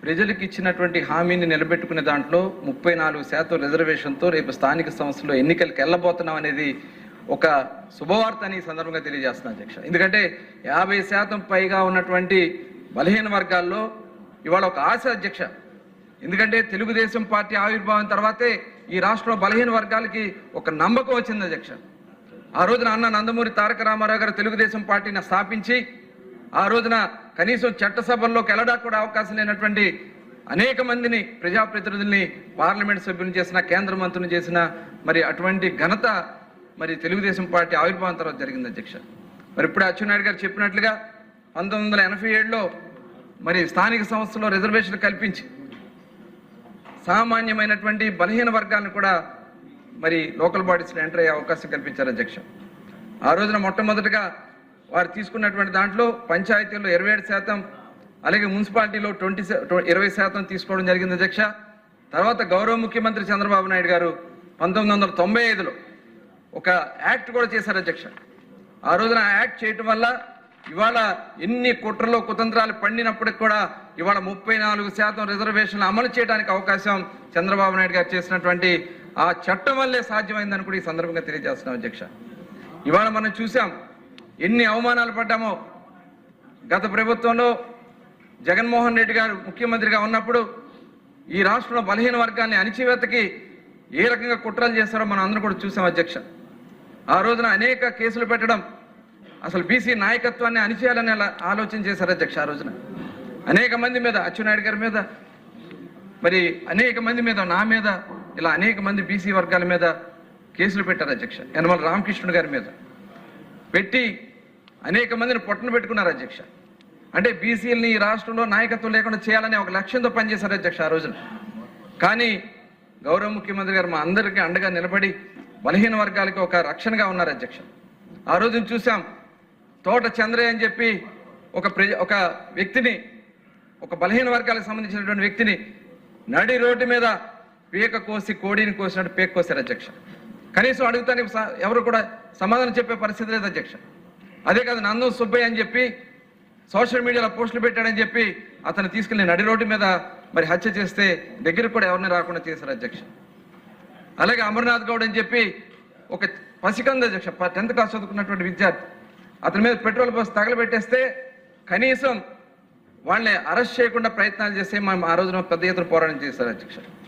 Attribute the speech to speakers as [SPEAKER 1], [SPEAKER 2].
[SPEAKER 1] ప్రజలకు ఇచ్చినటువంటి హామీని నిలబెట్టుకునే దాంట్లో 34% రిజర్వేషన్తో రేపు స్థానిక సంస్థల్లో ఎన్నికలకు వెళ్ళబోతున్నాం అనేది ఒక శుభవార్త అని సందర్భంగా తెలియజేస్తున్నాను అధ్యక్ష. ఎందుకంటే 50% పైగా ఉన్నటువంటి బలహీన వర్గాల్లో ఇవాళ ఒక ఆశ అధ్యక్ష. ఎందుకంటే తెలుగుదేశం పార్టీ ఆవిర్భావం తర్వాతే ఈ రాష్ట్రంలో బలహీన వర్గాలకి ఒక నమ్మకం వచ్చింది అధ్యక్ష. ఆ రోజున అన్న నందమూరి తారక రామారావు గారు తెలుగుదేశం పార్టీని స్థాపించి ఆ రోజున కనీసం చట్టసభల్లోకి వెళ్ళడానికి కూడా అవకాశం లేనటువంటి అనేక మందిని ప్రజాప్రతినిధుల్ని పార్లమెంట్ సభ్యులను చేసిన, కేంద్ర మంత్రులను చేసిన మరి అటువంటి ఘనత మరి తెలుగుదేశం పార్టీ ఆవిర్భావం తర్వాత జరిగింది అధ్యక్ష. మరి ఇప్పుడు అచ్చెన్నాయుడు గారు చెప్పినట్లుగా 1987లో మరి స్థానిక సంస్థల్లో రిజర్వేషన్లు కల్పించి సామాన్యమైనటువంటి బలహీన వర్గాలను కూడా మరి లోకల్ బాడీస్లో ఎంటర్ అయ్యే అవకాశం కల్పించారు అధ్యక్ష. ఆ రోజున మొట్టమొదటిగా వారు తీసుకున్నటువంటి దాంట్లో పంచాయతీల్లో 27%, అలాగే మున్సిపాలిటీలో 20% తీసుకోవడం జరిగింది అధ్యక్ష. తర్వాత గౌరవ ముఖ్యమంత్రి చంద్రబాబు నాయుడు గారు 1995లో ఒక యాక్ట్ కూడా చేశారు అధ్యక్ష. ఆ రోజున యాక్ట్ చేయటం వల్ల ఇవాళ ఎన్ని కుట్రలో కుతంత్రాలు పండినప్పటికి కూడా ఇవాళ 34% రిజర్వేషన్లు అమలు చేయడానికి అవకాశం చంద్రబాబు నాయుడు గారు చేసినటువంటి ఆ చట్టం వల్లే సాధ్యమైందని కూడా ఈ సందర్భంగా తెలియజేస్తున్నాం అధ్యక్ష. ఇవాళ మనం చూసాం ఎన్ని అవమానాలు పడ్డామో. గత ప్రభుత్వంలో జగన్మోహన్ రెడ్డి గారు ముఖ్యమంత్రిగా ఉన్నప్పుడు ఈ రాష్ట్రంలో బలహీన వర్గాన్ని అణిచివేతకి ఏ రకంగా కుట్రలు చేస్తారో మనం అందరం కూడా చూసాం అధ్యక్ష. ఆ రోజున అనేక కేసులు పెట్టడం, అసలు బీసీ నాయకత్వాన్ని అణిచేయాలని ఆలోచన చేశారు అధ్యక్ష. ఆ రోజున అనేక మంది మీద, అచ్చెన్నాయుడు గారి మీద, మరి అనేక మంది మీద, నా మీద, ఇలా అనేక మంది బీసీ వర్గాల మీద కేసులు పెట్టారు అధ్యక్ష. యనమల రామకృష్ణుడు గారి మీద పెట్టి అనేక మందిని పొట్టను పెట్టుకున్నారు అధ్యక్ష. అంటే బీసీలని ఈ రాష్ట్రంలో నాయకత్వం లేకుండా చేయాలని ఒక లక్ష్యంతో పనిచేశారు అధ్యక్ష ఆ రోజున. కానీ గౌరవ ముఖ్యమంత్రి గారు మా అందరికీ అండగా నిలబడి బలహీన వర్గాలకి ఒక రక్షణగా ఉన్నారు అధ్యక్ష. ఆ రోజున చూసాం తోట చంద్రయ్య అని చెప్పి ఒక వ్యక్తిని, ఒక బలహీన వర్గాలకు సంబంధించినటువంటి వ్యక్తిని నడి రోడ్డు మీద పీక కోసి కోడిని కోసినట్టు పీక కోసారు అధ్యక్ష. కనీసం అడుగుతానికి ఎవరు కూడా సమాధానం చెప్పే పరిస్థితి లేదు అధ్యక్ష. అదే కాదు, నందం సుబ్బయ్య అని చెప్పి సోషల్ మీడియాలో పోస్టులు పెట్టాడని చెప్పి అతను తీసుకెళ్లి నడి రోడ్డు మీద మరి హత్య చేస్తే దగ్గరికి కూడా ఎవరిని రాకుండా చేశారు అధ్యక్ష. అలాగే అమర్నాథ్ గౌడ్ అని చెప్పి ఒక పసికంద అధ్యక్ష, 10th క్లాస్ చదువుకున్నటువంటి విద్యార్థి, అతని మీద పెట్రోల్ పోసి తగలబెట్టేస్తే కనీసం వాళ్ళని అరెస్ట్ చేయకుండా ప్రయత్నాలు చేస్తే మనం ఆ రోజున పెద్ద ఎత్తున పోరాటం చేశారు అధ్యక్ష.